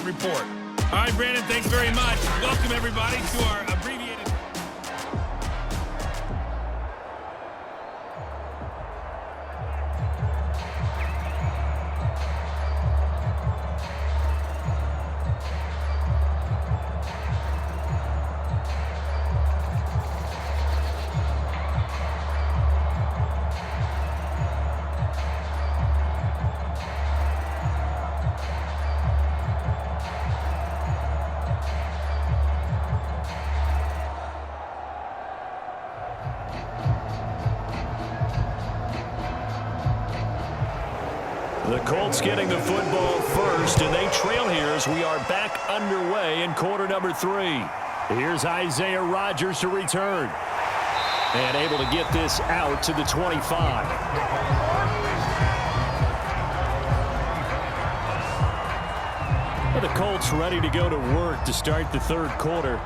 that report. All right, Brandon, thanks very much. Welcome, everybody, to our abbreviated... The Colts getting the football first, and they trail here as we are back underway in quarter number 3. Here's Isaiah Rodgers to return. And able to get this out to the 25. Well, the Colts ready to go to work to start the third quarter.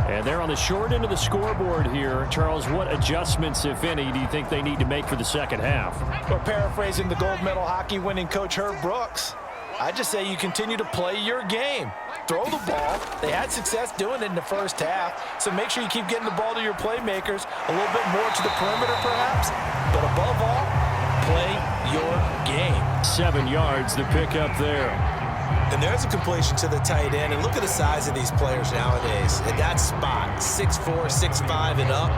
And they're on the short end of the scoreboard here. Charles, what adjustments, if any, do you think they need to make for the second half? We're paraphrasing the gold medal hockey winning coach Herb Brooks. I just say you continue to play your game. Throw the ball. They had success doing it in the first half, so make sure you keep getting the ball to your playmakers, a little bit more to the perimeter perhaps, but above all, play your game. 7 yards to pick up there. And there's a completion to the tight end. And look at the size of these players nowadays. At that spot, 6'4", 6'5", and up.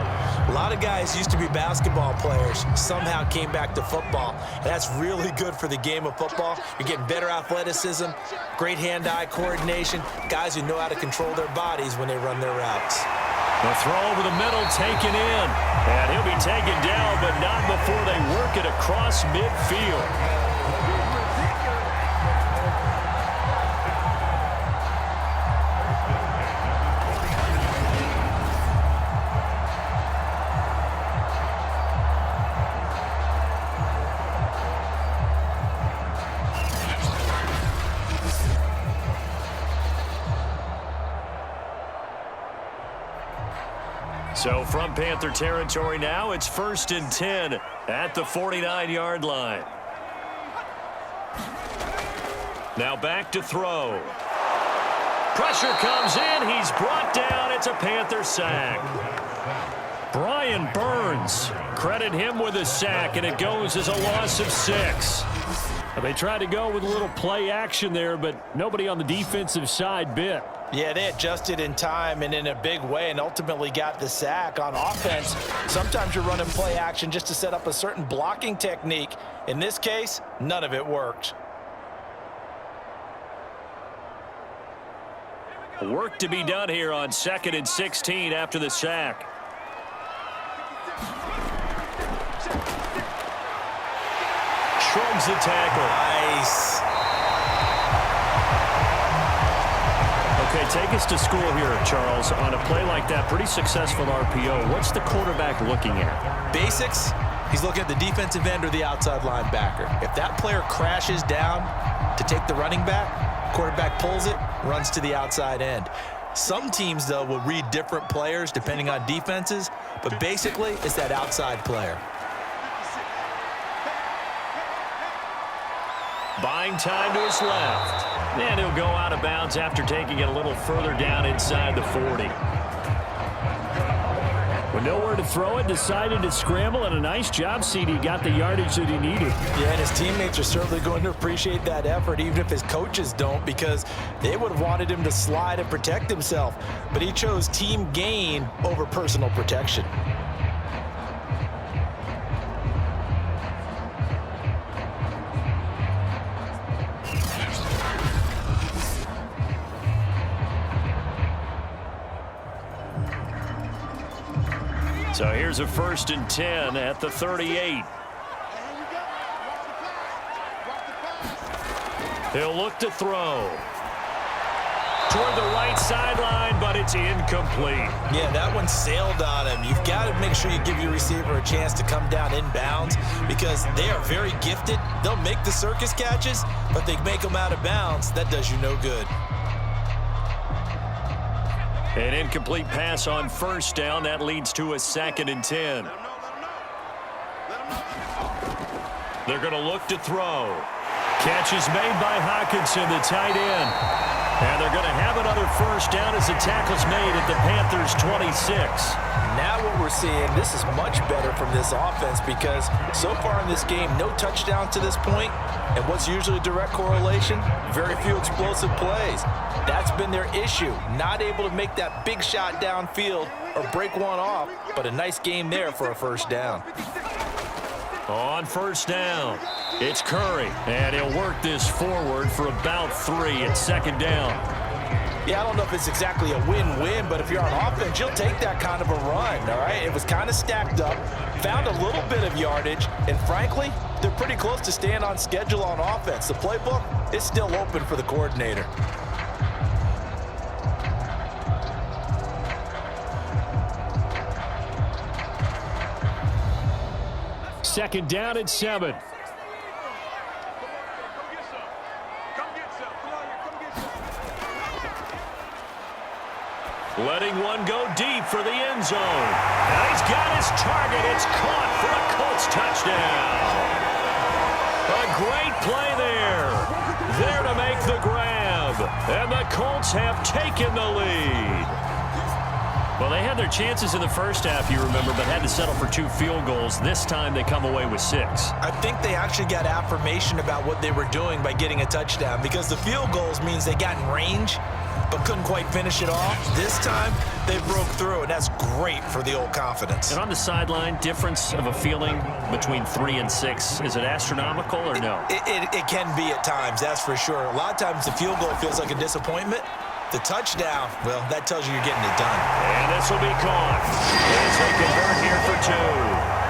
A lot of guys used to be basketball players, somehow came back to football. And that's really good for the game of football. You're getting better athleticism, great hand-eye coordination, guys who know how to control their bodies when they run their routes. The throw over the middle taken in. And he'll be taken down, but not before they work it across midfield. So from Panther territory now, it's 1st and 10 at the 49-yard line. Now back to throw. Pressure comes in. He's brought down. It's a Panther sack. Brian Burns, credit him with a sack, and it goes as a loss of 6. They tried to go with a little play action there, but nobody on the defensive side bit. Yeah, they adjusted in time and in a big way and ultimately got the sack. On offense, sometimes you're running play action just to set up a certain blocking technique. In this case, none of it worked. Work to be done here on 2nd and 16 after the sack. Shrugs the tackle. Nice. Okay, take us to school here, Charles. On a play like that, pretty successful RPO. What's the quarterback looking at? Basics. He's looking at the defensive end or the outside linebacker. If that player crashes down to take the running back, quarterback pulls it, runs to the outside end. Some teams, though, will read different players depending on defenses, but basically it's that outside player. Buying time to his left. And he'll go out of bounds after taking it a little further down inside the 40. With nowhere to throw it, decided to scramble, and a nice job, CD. Got the yardage that he needed. Yeah, and his teammates are certainly going to appreciate that effort, even if his coaches don't, because they would have wanted him to slide and protect himself. But he chose team gain over personal protection. So here's a 1st and 10 at the 38. He'll look to throw. Toward the right sideline, but it's incomplete. Yeah, that one sailed on him. You've got to make sure you give your receiver a chance to come down inbounds because they are very gifted. They'll make the circus catches, but they make them out of bounds. That does you no good. An incomplete pass on 1st down. That leads to a 2nd and 10. They're going to look to throw. Catch is made by Hawkinson, the tight end. And they're going to have another first down as the tackle's made at the Panthers' 26. Now what we're seeing, this is much better from this offense because so far in this game, no touchdown to this point, and what's usually a direct correlation? Very few explosive plays. That's been their issue, not able to make that big shot downfield or break one off, but a nice game there for a first down. On first down, it's Curry, and he'll work this forward for about 3 at second down. Yeah, I don't know if it's exactly a win-win, but if you're on offense, you'll take that kind of a run, all right? It was kind of stacked up, found a little bit of yardage, and frankly, they're pretty close to staying on schedule on offense. The playbook is still open for the coordinator. Second down at 7. Letting one go deep for the end zone. And he's got his target. It's caught for a Colts touchdown. A great play there. There to make the grab. And the Colts have taken the lead. Well, they had their chances in the first half, you remember, but had to settle for 2 field goals. This time they come away with 6. I think they actually got affirmation about what they were doing by getting a touchdown because the field goals means they got in range but couldn't quite finish it off. This time, they broke through, and that's great for the old confidence. And on the sideline, difference of a feeling between 3 and 6, is it astronomical or no? It can be at times, that's for sure. A lot of times the field goal feels like a disappointment. The touchdown, well, that tells you you're getting it done. And this will be caught as they convert here for 2.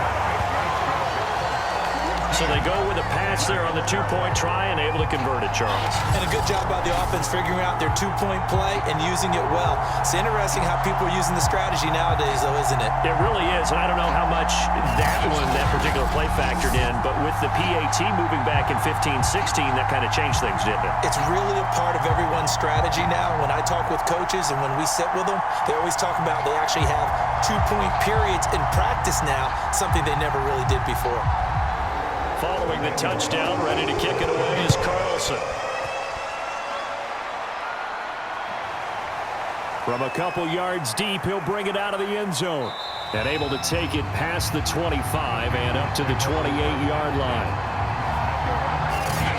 So they go with a pass there on the 2-point try and able to convert it, Charles. And a good job by the offense figuring out their 2-point play and using it well. It's interesting how people are using the strategy nowadays, though, isn't it? It really is, and I don't know how much that particular play factored in, but with the PAT moving back in 15-16, that kind of changed things, didn't it? It's really a part of everyone's strategy now. When I talk with coaches and when we sit with them, they always talk about they actually have 2-point periods in practice now, something they never really did before. Following the touchdown, ready to kick it away is Carlson. From a couple yards deep, he'll bring it out of the end zone. And able to take it past the 25 and up to the 28-yard line.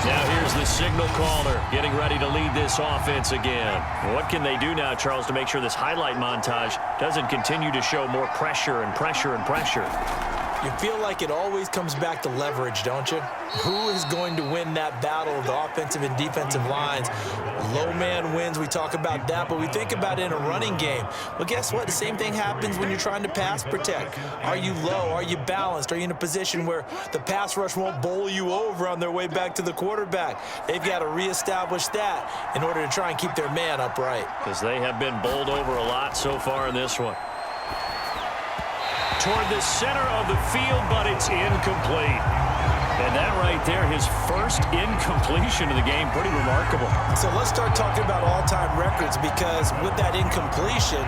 Now here's the signal caller getting ready to lead this offense again. What can they do now, Charles, to make sure this highlight montage doesn't continue to show more pressure and pressure and pressure? You feel like it always comes back to leverage, don't you? Who is going to win that battle of the offensive and defensive lines? Low man wins. We talk about that, but we think about it in a running game. Well, guess what? The same thing happens when you're trying to pass protect. Are you low? Are you balanced? Are you in a position where the pass rush won't bowl you over on their way back to the quarterback? They've got to reestablish that in order to try and keep their man upright. Because they have been bowled over a lot so far in this one. Toward the center of the field, but it's incomplete. And that right there, his first incompletion of the game, pretty remarkable. So let's start talking about all-time records because with that incompletion,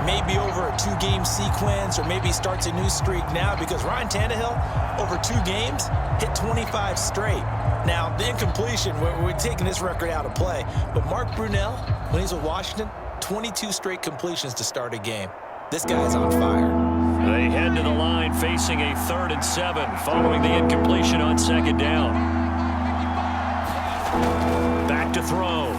maybe over a 2-game sequence or maybe starts a new streak now because Ryan Tannehill, over 2 games, hit 25 straight. Now, the incompletion, we're taking this record out of play, but Mark Brunell, when he's with Washington, 22 straight completions to start a game. This guy's on fire. They head to the line facing a 3rd and 7 following the incompletion on 2nd down. Back to throw.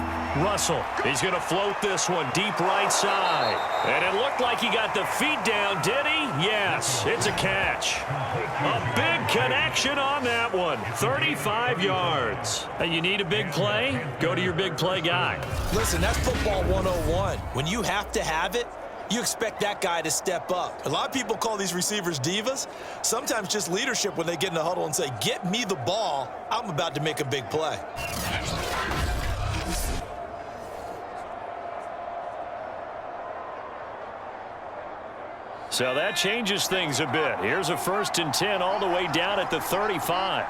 Russell, he's going to float this one deep right side. And it looked like he got the feet down, did he? Yes, it's a catch. A big connection on that one. 35 yards. Hey, you need a big play? Go to your big play guy. Listen, that's football 101. When you have to have it, you expect that guy to step up. A lot of people call these receivers divas. Sometimes just leadership when they get in the huddle and say, get me the ball. I'm about to make a big play. So that changes things a bit. Here's a 1st and 10 all the way down at the 35.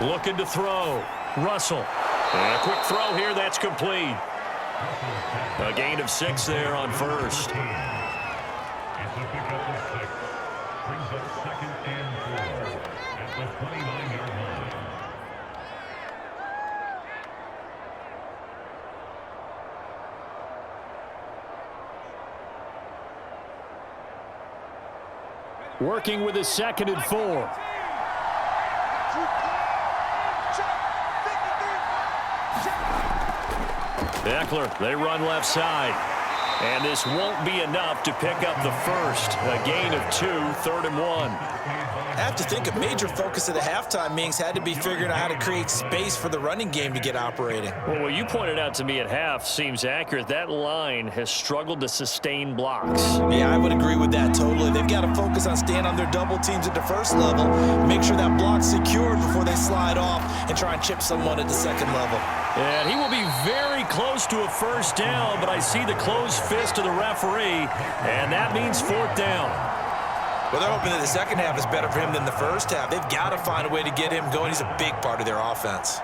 Looking to throw. Russell. And a quick throw here. That's complete. A gain of 6 there on 1st. Working with a 2nd and 4. Eckler, they run left side. And this won't be enough to pick up the first. A gain of 2, 3rd and 1. I have to think a major focus of the halftime meetings had to be figuring out how to create space for the running game to get operating. Well, what you pointed out to me at half seems accurate. That line has struggled to sustain blocks. Yeah, I would agree with that totally. They've got to focus on staying on their double teams at the first level, make sure that block's secured before they slide off and try and chip someone at the second level. And he will be very close to a first down, but I see the closed fist of the referee, and that means 4th down. Well, they're hoping that the second half is better for him than the first half. They've got to find a way to get him going. He's a big part of their offense.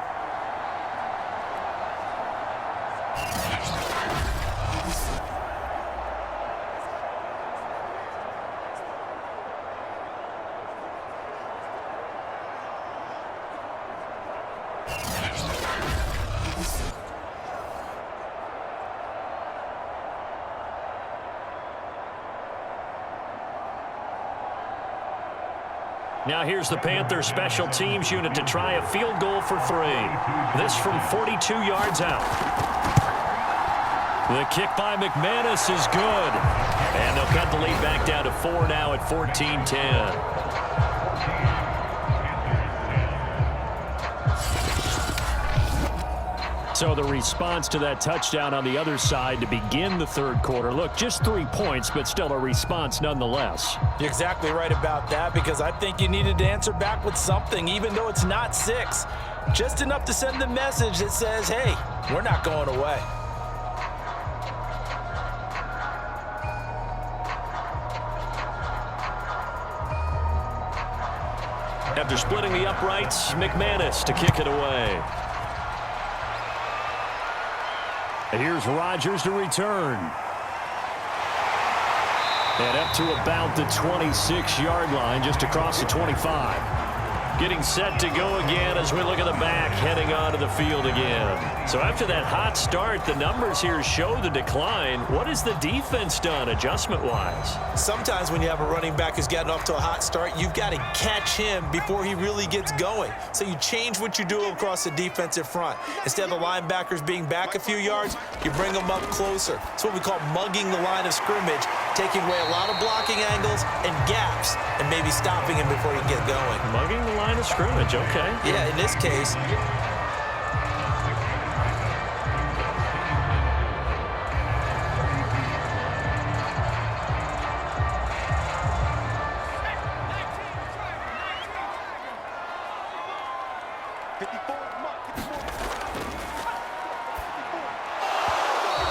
Now here's the Panthers special teams unit to try a field goal for 3. This from 42 yards out. The kick by McManus is good. And they'll cut the lead back down to 4 now at 14-10. So the response to that touchdown on the other side to begin the 3rd quarter. Look, just 3 points, but still a response nonetheless. You're exactly right about that, because I think you needed to answer back with something, even though it's not 6. Just enough to send the message that says, hey, we're not going away. After splitting the uprights, McManus to kick it away. And here's Rodgers to return. And up to about the 26-yard line, just across the 25. Getting set to go again as we look at the back, heading onto the field again. So after that hot start, the numbers here show the decline. What has the defense done adjustment-wise? Sometimes when you have a running back who's gotten off to a hot start, you've got to catch him before he really gets going. So you change what you do across the defensive front. Instead of the linebackers being back a few yards, you bring them up closer. It's what we call mugging the line of scrimmage, taking away a lot of blocking angles and gaps, and maybe stopping him before he can get going. Mugging the line of scrimmage, okay. Yeah, in this case.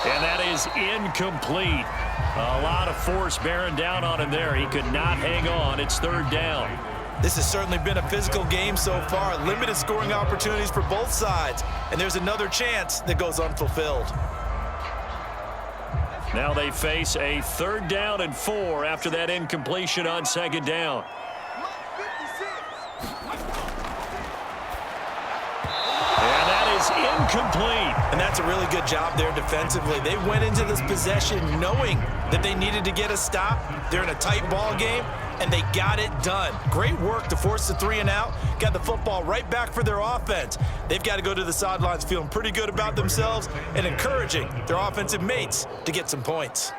And that is incomplete. A lot of force bearing down on him there. He could not hang on. It's 3rd down. This has certainly been a physical game so far. Limited scoring opportunities for both sides. And there's another chance that goes unfulfilled. Now they face a 3rd down and 4 after that incompletion on 2nd down. And that is incomplete. And that's a really good job there defensively. They went into this possession knowing that they needed to get a stop. They're in a tight ball game, and they got it done. Great work to force the 3 and out. Got the football right back for their offense. They've got to go to the sidelines feeling pretty good about themselves and encouraging their offensive mates to get some points.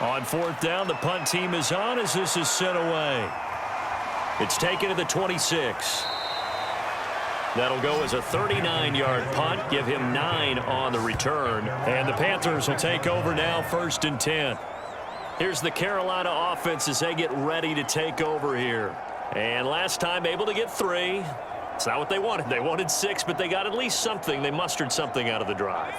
On 4th down, the punt team is on as this is sent away. It's taken to the 26. That'll go as a 39-yard punt, give him 9 on the return. And the Panthers will take over now, 1st and 10. Here's the Carolina offense as they get ready to take over here. And last time able to get 3. It's not what they wanted. They wanted 6, but they got at least something. They mustered something out of the drive.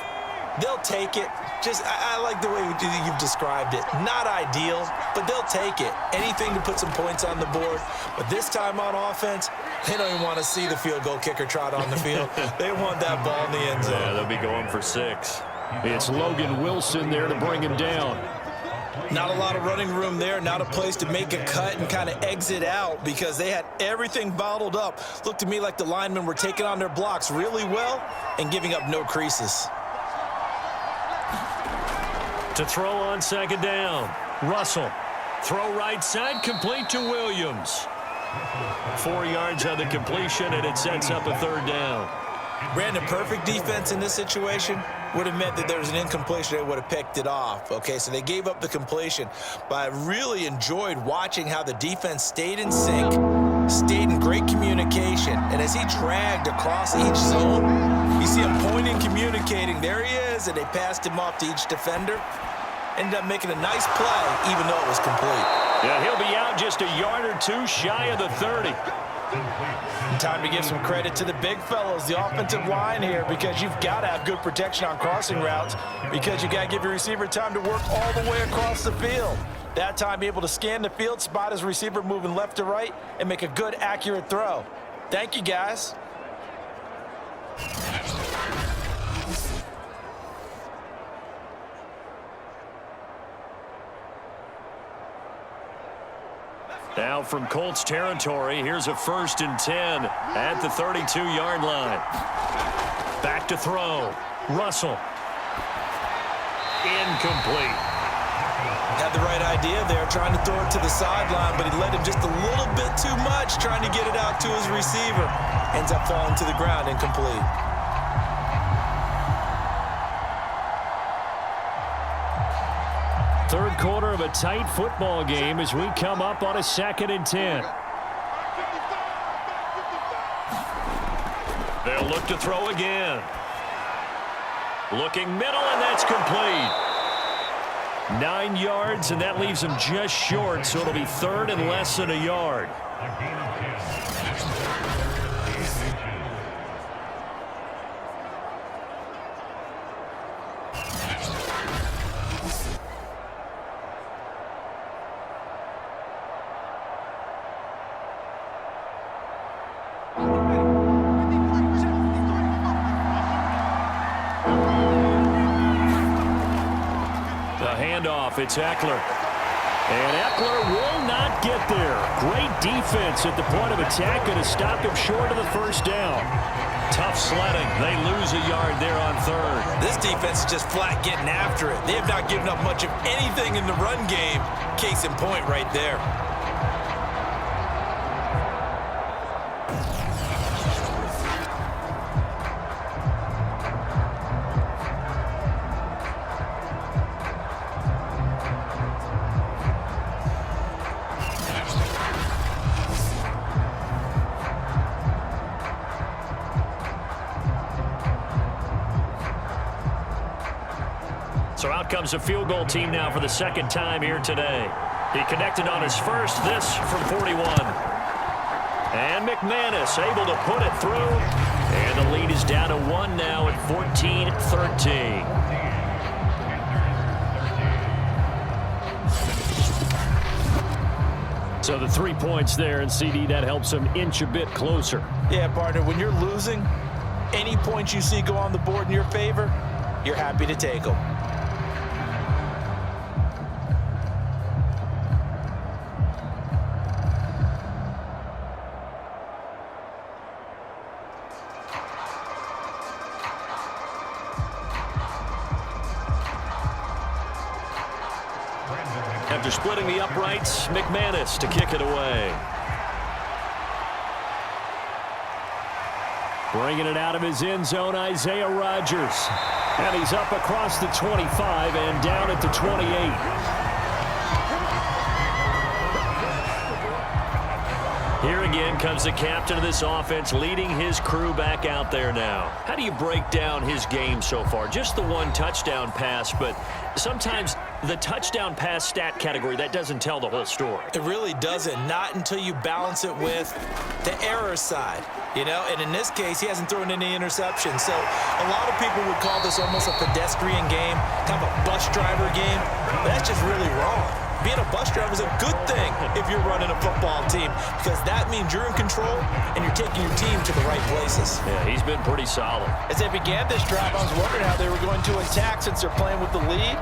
They'll take it. I like the way you've described it. Not ideal, but they'll take it. Anything to put some points on the board. But this time on offense, they don't even want to see the field goal kicker trot on the field. They want that ball in the end zone. Yeah, they'll be going for 6. It's Logan Wilson there to bring him down. Not a lot of running room there, not a place to make a cut and kind of exit out because they had everything bottled up. Looked to me like the linemen were taking on their blocks really well and giving up no creases. To throw on 2nd down, Russell. Throw right side, complete to Williams. 4 yards on the completion, and it sets up a third down. Brandon, perfect defense in this situation would have meant that there was an incompletion. They would have picked it off. Okay, so they gave up the completion. But I really enjoyed watching how the defense stayed in sync, stayed in great communication. And as he dragged across each zone, you see him pointing, communicating. There he is, and they passed him off to each defender. Ended up making a nice play, even though it was complete. Yeah, he'll be out just a yard or two shy of the 30. Time to give some credit to the big fellows, the offensive line here, because you've got to have good protection on crossing routes, because you got to give your receiver time to work all the way across the field. That time, be able to scan the field, spot his receiver moving left to right, and make a good, accurate throw. Thank you, guys. Now from Colts territory, here's a 1st and 10 at the 32-yard line. Back to throw. Russell. Incomplete. Had the right idea there, trying to throw it to the sideline, but he led him just a little bit too much, trying to get it out to his receiver. Ends up falling to the ground, incomplete. Third quarter of a tight football game as we come up on a 2nd and 10. They'll look to throw again. Looking middle, and that's complete. 9 yards, and that leaves him just short, so it'll be 3rd and less than a yard. It's Eckler. And Eckler will not get there. Great defense at the point of attack, and to stop him short of the 1st down. Tough sledding. They lose a yard there on 3rd. This defense is just flat getting after it. They have not given up much of anything in the run game. Case in point right there. So out comes a field goal team now for the 2nd time here today. He connected on his first, this from 41. And McManus able to put it through. And the lead is down to 1 now at 14-13. So the 3 points there, and CD, that helps him inch a bit closer. Yeah, partner, when you're losing, any points you see go on the board in your favor, you're happy to take them. After splitting the uprights, McManus to kick it away. Bringing it out of his end zone, Isaiah Rodgers. And he's up across the 25 and down at the 28. Here again comes the captain of this offense, leading his crew back out there now. How do you break down his game so far? Just the 1 touchdown pass, but sometimes the touchdown pass stat category, that doesn't tell the whole story. It really doesn't, not until you balance it with the error side, you know, and in this case, he hasn't thrown any interceptions. So a lot of people would call this almost a pedestrian game, kind of a bus driver game, but that's just really wrong. Being a bus driver is a good thing if you're running a football team, because that means you're in control and you're taking your team to the right places. Yeah, he's been pretty solid. As they began this drive, I was wondering how they were going to attack since they're playing with the lead.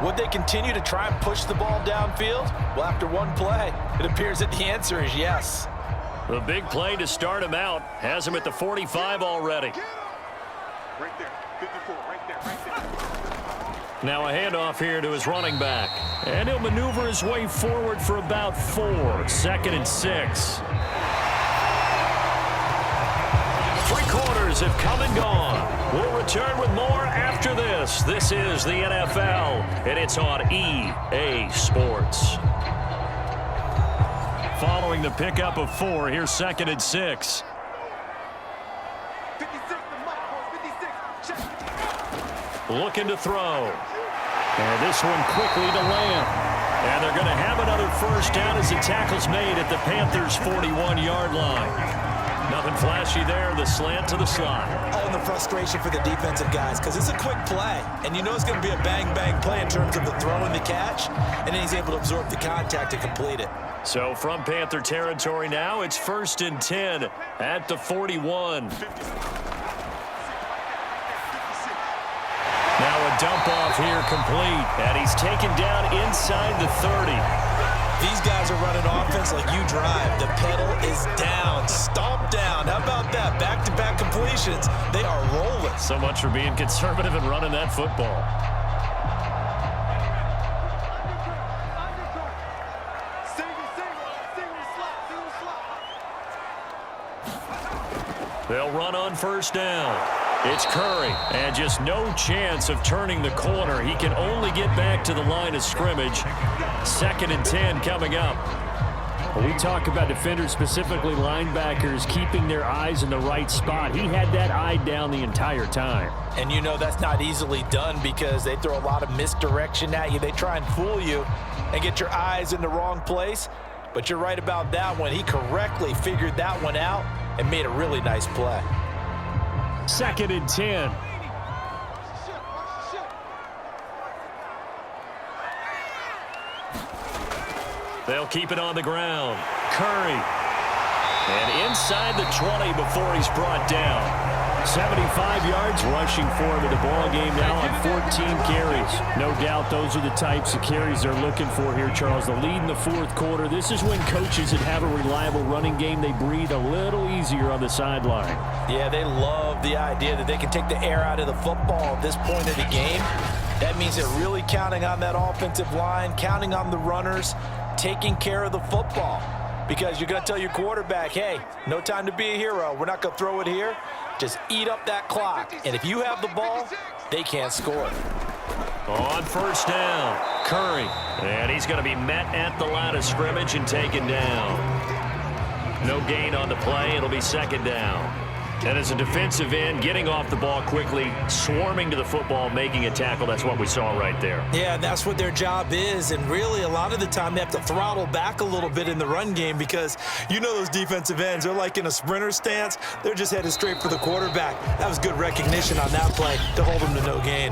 Would they continue to try and push the ball downfield? Well, after one play, it appears that the answer is yes. The big play to start him out has him at the 45 already. Right there. Now a handoff here to his running back. And he'll maneuver his way forward for about 4. 2nd and 6. 3 quarters have come and gone. We'll return with more after this. This is the NFL, and it's on EA Sports. Following the pickup of 4, here's 2nd and 6. Looking to throw. And this one quickly to Lamb. And they're going to have another first down as the tackle's made at the Panthers' 41-yard line. Nothing flashy there, the slant to the slot. Oh, and the frustration for the defensive guys, because it's a quick play. And you know it's going to be a bang-bang play in terms of the throw and the catch. And then he's able to absorb the contact to complete it. So from Panther territory now, it's 1st and 10 at the 41. Now a dump off here complete, and he's taken down inside the 30. These guys are running offense like you drive. The pedal is down, stomp down. How about that? Back-to-back completions. They are rolling. So much for being conservative and running that football. They'll run on first down. It's Curry, and just no chance of turning the corner. He can only get back to the line of scrimmage. 2nd and 10 coming up. When we talk about defenders, specifically linebackers, keeping their eyes in the right spot. He had that eye down the entire time. And you know that's not easily done because they throw a lot of misdirection at you. They try and fool you and get your eyes in the wrong place. But you're right about that one. He correctly figured that one out and made a really nice play. 2nd and 10. They'll keep it on the ground. Curry. And inside the 20 before he's brought down. 75 yards rushing for him in the ball game now on 14 carries. No doubt those are the types of carries they're looking for here, Charles. The lead in the 4th quarter. This is when coaches that have a reliable running game, they breathe a little easier on the sideline. Yeah, they love the idea that they can take the air out of the football at this point of the game. That means they're really counting on that offensive line, counting on the runners, taking care of the football. Because you're going to tell your quarterback, hey, no time to be a hero. We're not going to throw it here. Just eat up that clock. And if you have the ball, they can't score. On first down, Curry. And he's going to be met at the line of scrimmage and taken down. No gain on the play. It'll be 2nd down. And as a defensive end, getting off the ball quickly, swarming to the football, making a tackle, that's what we saw right there. Yeah, and that's what their job is. And really, a lot of the time, they have to throttle back a little bit in the run game because you know those defensive ends, they're like in a sprinter stance. They're just headed straight for the quarterback. That was good recognition on that play to hold them to no gain.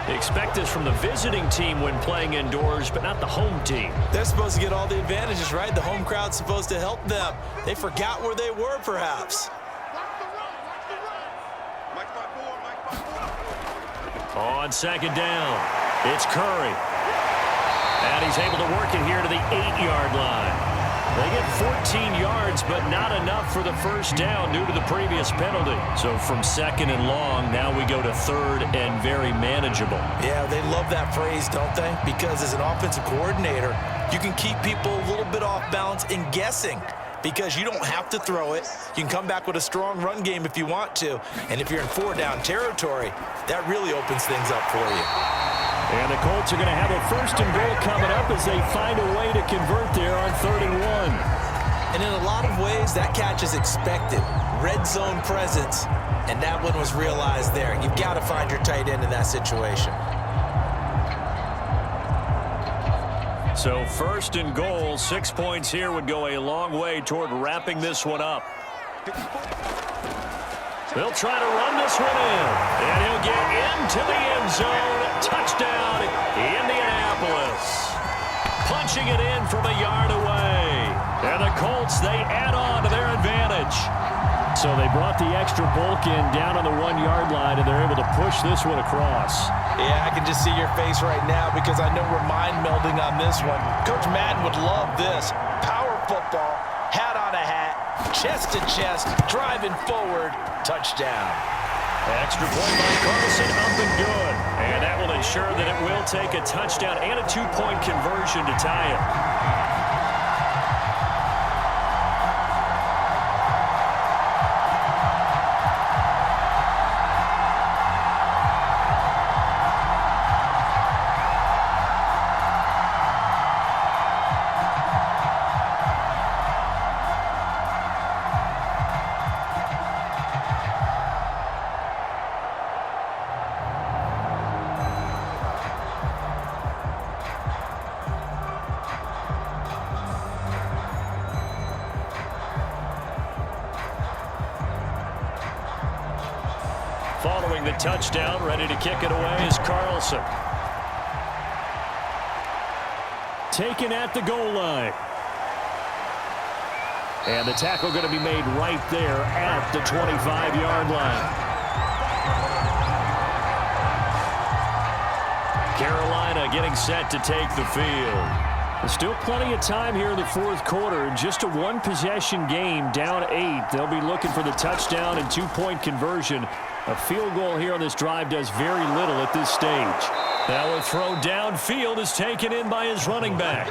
Expect this from the visiting team when playing indoors, but not the home team. They're supposed to get all the advantages, right? The home crowd's supposed to help them. They forgot where they were, perhaps. On 2nd down, it's Curry. And he's able to work it here to the 8-yard line. They get 14 yards, but not enough for the first down due to the previous penalty. So from 2nd and long, now we go to 3rd and very manageable. Yeah, they love that phrase, don't they? Because as an offensive coordinator, you can keep people a little bit off balance and guessing because you don't have to throw it. You can come back with a strong run game if you want to. And if you're in 4-down territory, that really opens things up for you. And the Colts are going to have a 1st and goal coming up as they find a way to convert there on 3rd and 1. And in a lot of ways, that catch is expected. Red zone presence, and that one was realized there. You've got to find your tight end in that situation. So 1st and goal, 6 points here would go a long way toward wrapping this one up. They'll try to run this one in, and he'll get into the end zone. Touchdown, Indianapolis. Punching it in from a yard away. And the Colts, they add on to their advantage. So they brought the extra bulk in down on the 1-yard line, and they're able to push this one across. Yeah, I can just see your face right now because I know we're mind melding on this one. Coach Madden would love this. Power football, hat on a hat, chest to chest, driving forward, touchdown. Extra point by Carlson, up and good. And that will ensure that it will take a touchdown and a two-point conversion to tie it. Following the touchdown, ready to kick it away is Carlson. Taken at the goal line. And the tackle going to be made right there at the 25-yard line. Carolina getting set to take the field. There's still plenty of time here in the fourth quarter. Just a one-possession game, down 8. They'll be looking for the touchdown and two-point conversion. A field goal here on this drive does very little at this stage. Now a throw downfield is taken in by his running back.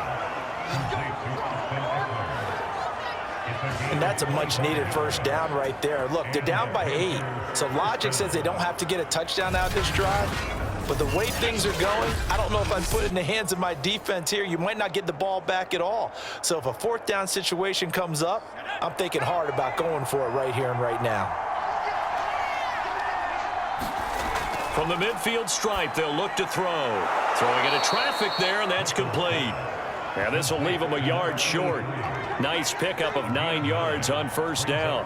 And that's a much-needed first down right there. Look, they're down by 8. So logic says they don't have to get a touchdown out of this drive. But the way things are going, I don't know if I'd put it in the hands of my defense here. You might not get the ball back at all. So if a fourth down situation comes up, I'm thinking hard about going for it right here and right now. From the midfield stripe, they'll look to throw. Throwing into traffic there, and that's complete. Now this will leave them a yard short. Nice pickup of 9 yards on first down.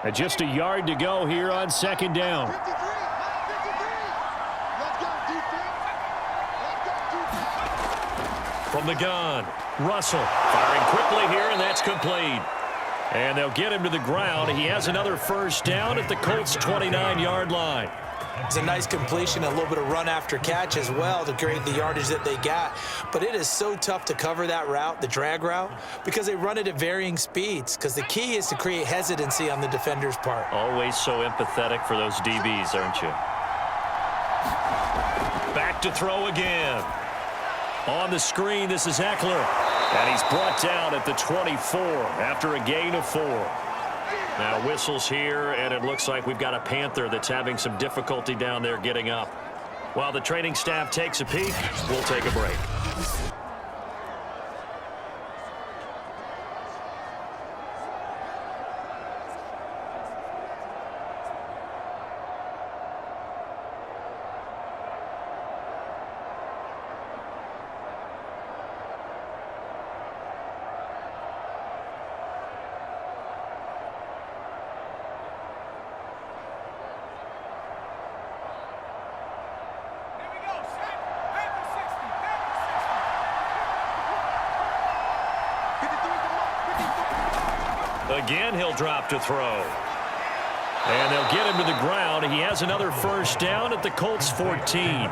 And just a yard to go here on second down. From the gun, Russell firing quickly here, and that's complete. And they'll get him to the ground. He has another first down at the Colts' 29-yard line. It's a nice completion, a little bit of run after catch as well to create the yardage that they got. But it is so tough to cover that route, the drag route, because they run it at varying speeds. Because the key is to create hesitancy on the defender's part. Always so empathetic for those DBs, aren't you? Back to throw again. On the screen, this is Eckler. And he's brought down at the 24 after a gain of 4. Now whistles here, and it looks like we've got a Panther that's having some difficulty down there getting up. While the training staff takes a peek, we'll take a break. Again, he'll drop to throw. And they'll get him to the ground. He has another first down at the Colts' 14.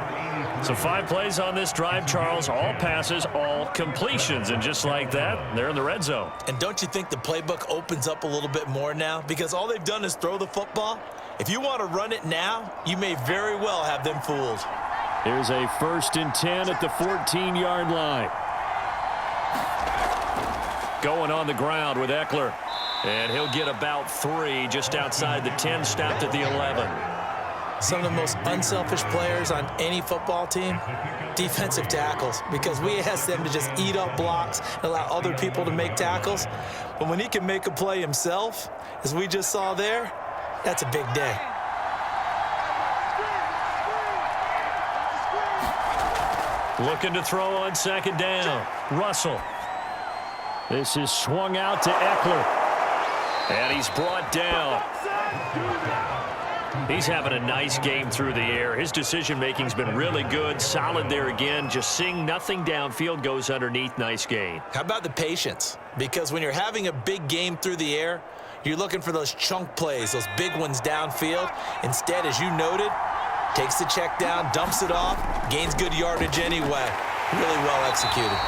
So 5 plays on this drive, Charles. All passes, all completions. And just like that, they're in the red zone. And don't you think the playbook opens up a little bit more now? Because all they've done is throw the football. If you want to run it now, you may very well have them fooled. Here's a 1st and 10 at the 14-yard line. Going on the ground with Eckler. And he'll get about 3 just outside the 10, stopped at the 11. Some of the most unselfish players on any football team, defensive tackles, because we ask them to just eat up blocks and allow other people to make tackles. But when he can make a play himself, as we just saw there, that's a big day. Looking to throw on second down. Russell. This is swung out to Eckler. And he's brought down. He's having a nice game through the air. His decision-making's been really good. Solid there again. Just seeing nothing downfield, goes underneath. Nice gain. How about the patience? Because when you're having a big game through the air, you're looking for those chunk plays, those big ones downfield. Instead, as you noted, Takes the check down, dumps it off, gains good yardage anyway. Really well executed.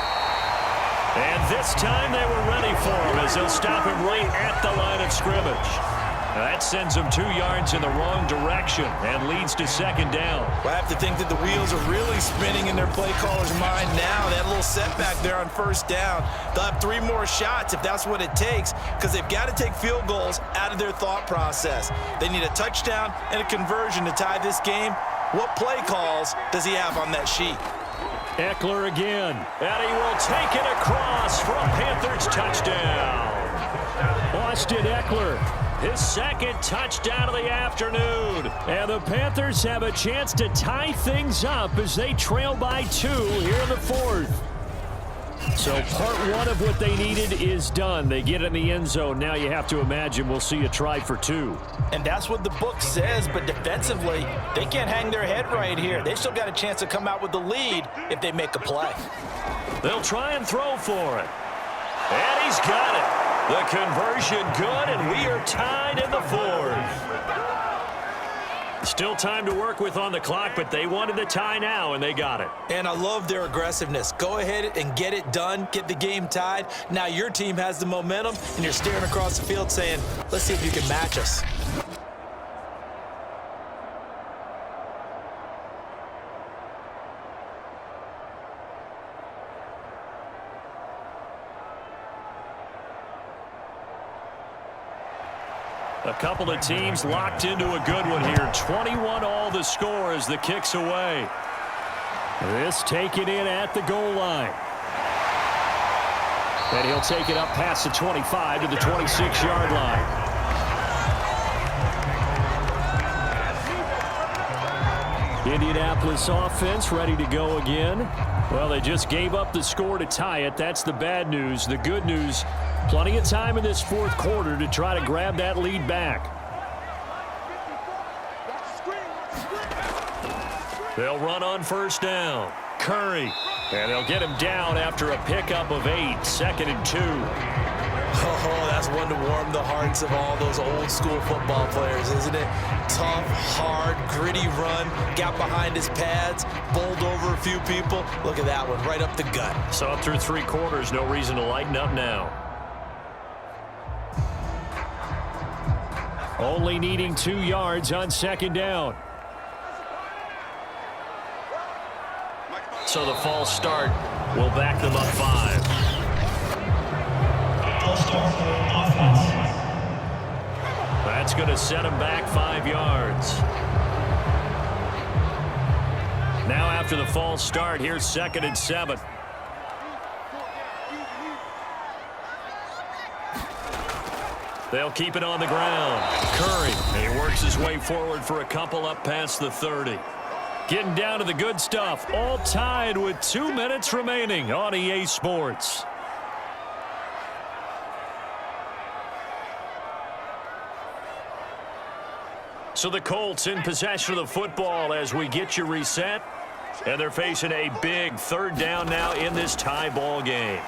And this time they were ready for him as they'll stop him right at the line of scrimmage. That sends him 2 yards in the wrong direction and leads to second down. Well, I have to think that the wheels are really spinning in their play caller's mind now. They had a little setback there on first down. They'll have 3 more shots if that's what it takes, because they've got to take field goals out of their thought process. They need a touchdown and a conversion to tie this game. What play calls does he have on that sheet? Eckler again, and he will take it across for a Panthers touchdown. Austin Eckler, his second touchdown of the afternoon. And the Panthers have a chance to tie things up as they trail by 2 here in the 4th. So part 1 of what they needed is done. They get in the end zone. Now you have to imagine we'll see a try for 2. And that's what the book says, but defensively, they can't hang their head right here. They still got a chance to come out with the lead if they make a play. They'll try and throw for it. And he's got it. The conversion good, and we are tied in the 4th. Still time to work with on the clock, but they wanted the tie now, and they got it. And I love their aggressiveness. Go ahead and get it done, get the game tied. Now your team has the momentum, and you're staring across the field saying, let's see if you can match us. A couple of teams locked into a good one here. 21 all the score as the kick's away. This taken in at the goal line. And he'll take it up past the 25 to the 26-yard line. Indianapolis offense ready to go again. Well, they just gave up the score to tie it. That's the bad news. The good news, plenty of time in this 4th quarter to try to grab that lead back. They'll run on first down. Curry. And they'll get him down after a pickup of 8. 2nd and 2. Oh, that's one to warm the hearts of all those old school football players, isn't it? Tough, hard, gritty run, got behind his pads, bowled over a few people. Look at that one, right up the gut. Saw through 3 quarters, no reason to lighten up now. Only needing 2 yards on 2nd down. So the false start will back them up 5. That's going to set him back 5 yards. Now after the false start, here's 2nd and 7. They'll keep it on the ground. Curry, and he works his way forward for a couple up past the 30. Getting down to the good stuff, all tied with 2 minutes remaining on EA Sports. So the Colts in possession of the football as we get you reset. And they're facing a big 3rd down now in this tie ball game.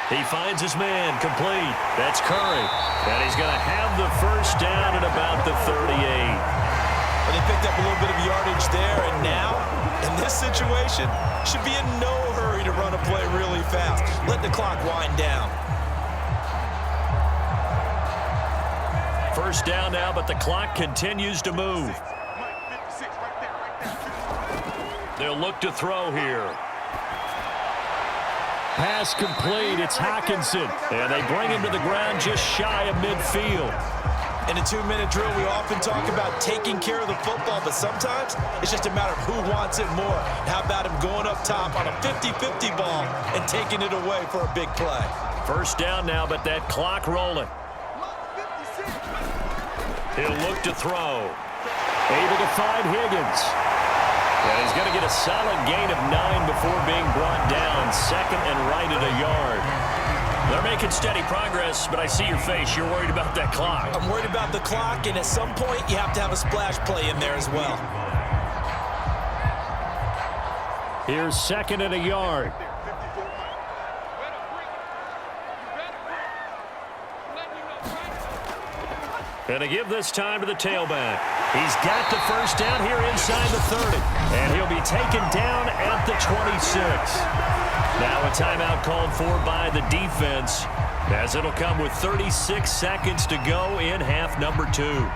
He finds his man complete. That's Curry. And he's going to have the first down at about the 38. Well, they picked up a little bit of yardage there, and now, in this situation, should be in no hurry to run a play really fast. Let the clock wind down. First down now, but the clock continues to move. They'll look to throw here. Pass complete. It's Hockenson. And they bring him to the ground just shy of midfield. In a 2-minute drill, we often talk about taking care of the football, but sometimes it's just a matter of who wants it more. How about him going up top on a 50-50 ball and taking it away for a big play? First down now, but that clock rolling. He'll look to throw. Able to find Higgins. And he's going to get a solid gain of 9 before being brought down. 2nd and right at a yard. They're making steady progress, but I see your face. You're worried about that clock. I'm worried about the clock, and at some point, you have to have a splash play in there as well. Here's 2nd and a yard. And to give this time to the tailback. He's got the first down here inside the 30. And he'll be taken down at the 26. Now a timeout called for by the defense, as it'll come with 36 seconds to go in half number 2.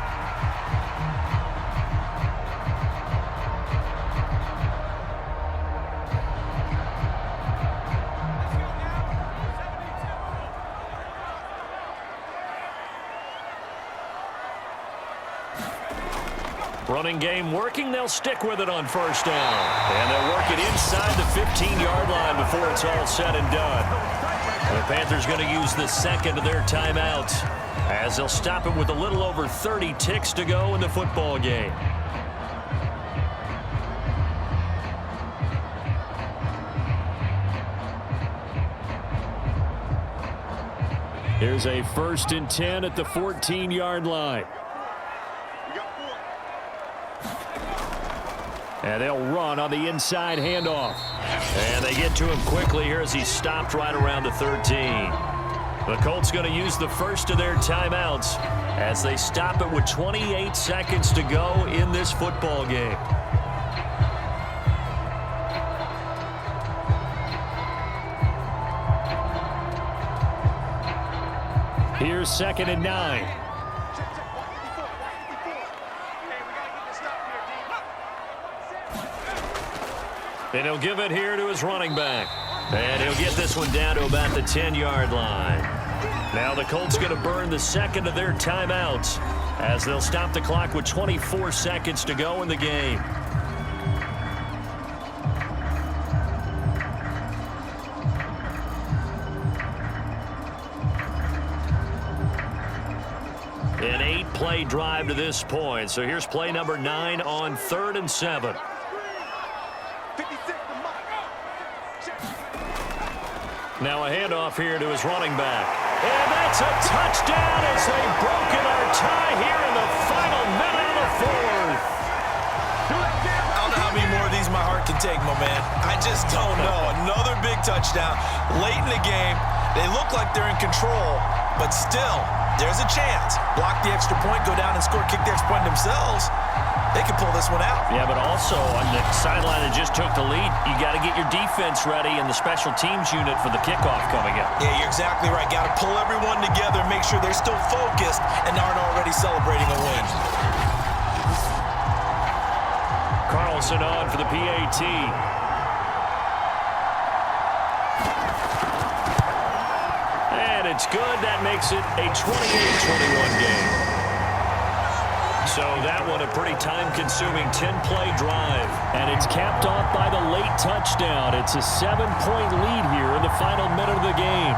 Running game working. They'll stick with it on first down. And they'll work it inside the 15-yard line before it's all said and done. The Panthers going to use the second of their timeouts, as they'll stop it with a little over 30 ticks to go in the football game. Here's a 1st and 10 at the 14-yard line. And they'll run on the inside handoff. And they get to him quickly here as he's stopped right around the 13. The Colts going to use the first of their timeouts as they stop it with 28 seconds to go in this football game. Here's 2nd and 9. And he'll give it here to his running back. And he'll get this one down to about the 10-yard line. Now the Colts going to burn the second of their timeouts, as they'll stop the clock with 24 seconds to go in the game. An 8-play drive to this point. So here's play number 9 on 3rd and 7. Now a handoff here to his running back. And that's a touchdown as they've broken our tie here in the final minute of the 4th. I don't know how many more of these my heart can take, my man. I just don't know. Another big touchdown late in the game. They look like they're in control, but still, there's a chance. Block the extra point, go down and score, kick the extra point themselves. They can pull this one out. Yeah, but also on the sideline that just took the lead, you got to get your defense ready and the special teams unit for the kickoff coming up. Yeah, you're exactly right. Got to pull everyone together and make sure they're still focused and aren't already celebrating a win. Carlson on for the PAT. And it's good. That makes it a 28-21 game. So that one a pretty time-consuming 10-play drive. And it's capped off by the late touchdown. It's a 7-point lead here in the final minute of the game.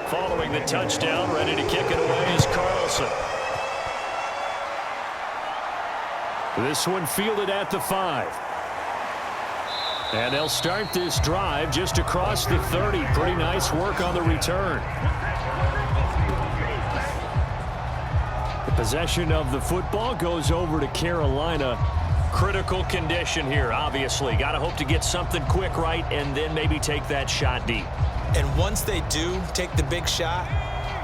Following the touchdown, ready to kick it away is Carlson. This one fielded at the 5. And they'll start this drive just across the 30. Pretty nice work on the return. The possession of the football goes over to Carolina. Critical condition here, obviously. Got to hope to get something quick right and then maybe take that shot deep. And once they do take the big shot,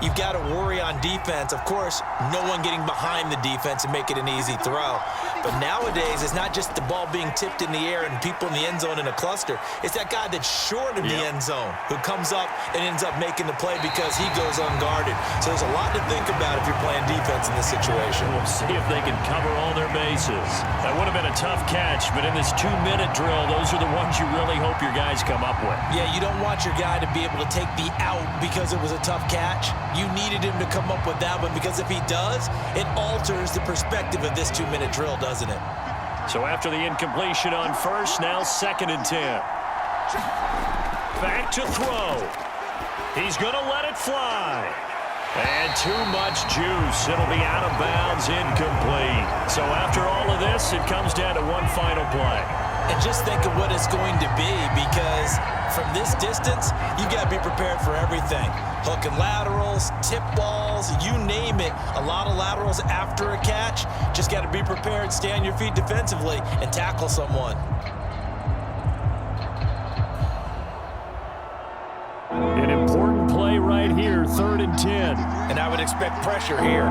you've got to worry on defense. Of course, no one getting behind the defense and make it an easy throw. But nowadays, it's not just the ball being tipped in the air and people in the end zone in a cluster. It's that guy that's short of the end zone who comes up and ends up making the play because he goes unguarded. So there's a lot to think about if you're playing defense in this situation. We'll see if they can cover all their bases. That would have been a tough catch, but in this 2-minute drill, those are the ones you really hope your guys come up with. Yeah, you don't want your guy to be able to take the out because it was a tough catch. You needed him to come up with that one because if he does, it alters the perspective of this 2-minute drill, doesn't it? So after the incompletion on first, now 2nd and 10. Back to throw. He's going to let it fly. And too much juice. It'll be out of bounds, incomplete. So after all of this, it comes down to one final play. And just think of what it's going to be, because from this distance, you got to be prepared for everything. Hook and laterals, tip balls, you name it. A lot of laterals after a catch. Just got to be prepared, stay on your feet defensively, and tackle someone. An important play right here, 3rd and 10. And I would expect pressure here.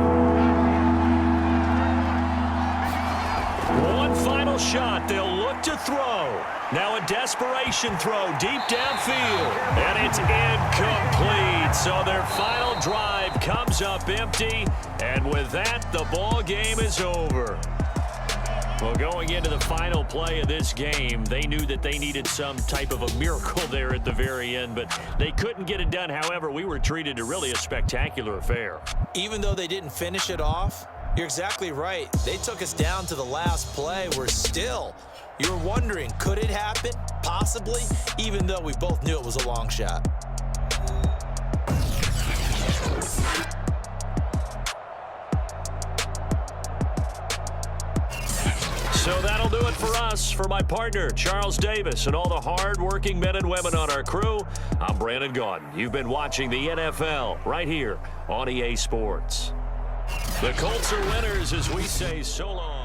One final shot. They'll look to throw. Now a desperation throw deep downfield. And it's incomplete. So their final drive comes up empty. And with that, the ball game is over. Well, going into the final play of this game, they knew that they needed some type of a miracle there at the very end, but they couldn't get it done. However, we were treated to really a spectacular affair. Even though they didn't finish it off, you're exactly right. They took us down to the last play. You were wondering, could it happen? Possibly, even though we both knew it was a long shot. So that'll do it for us. For my partner, Charles Davis, and all the hard-working men and women on our crew, I'm Brandon Gaudin. You've been watching the NFL right here on EA Sports. The Colts are winners as we say so long.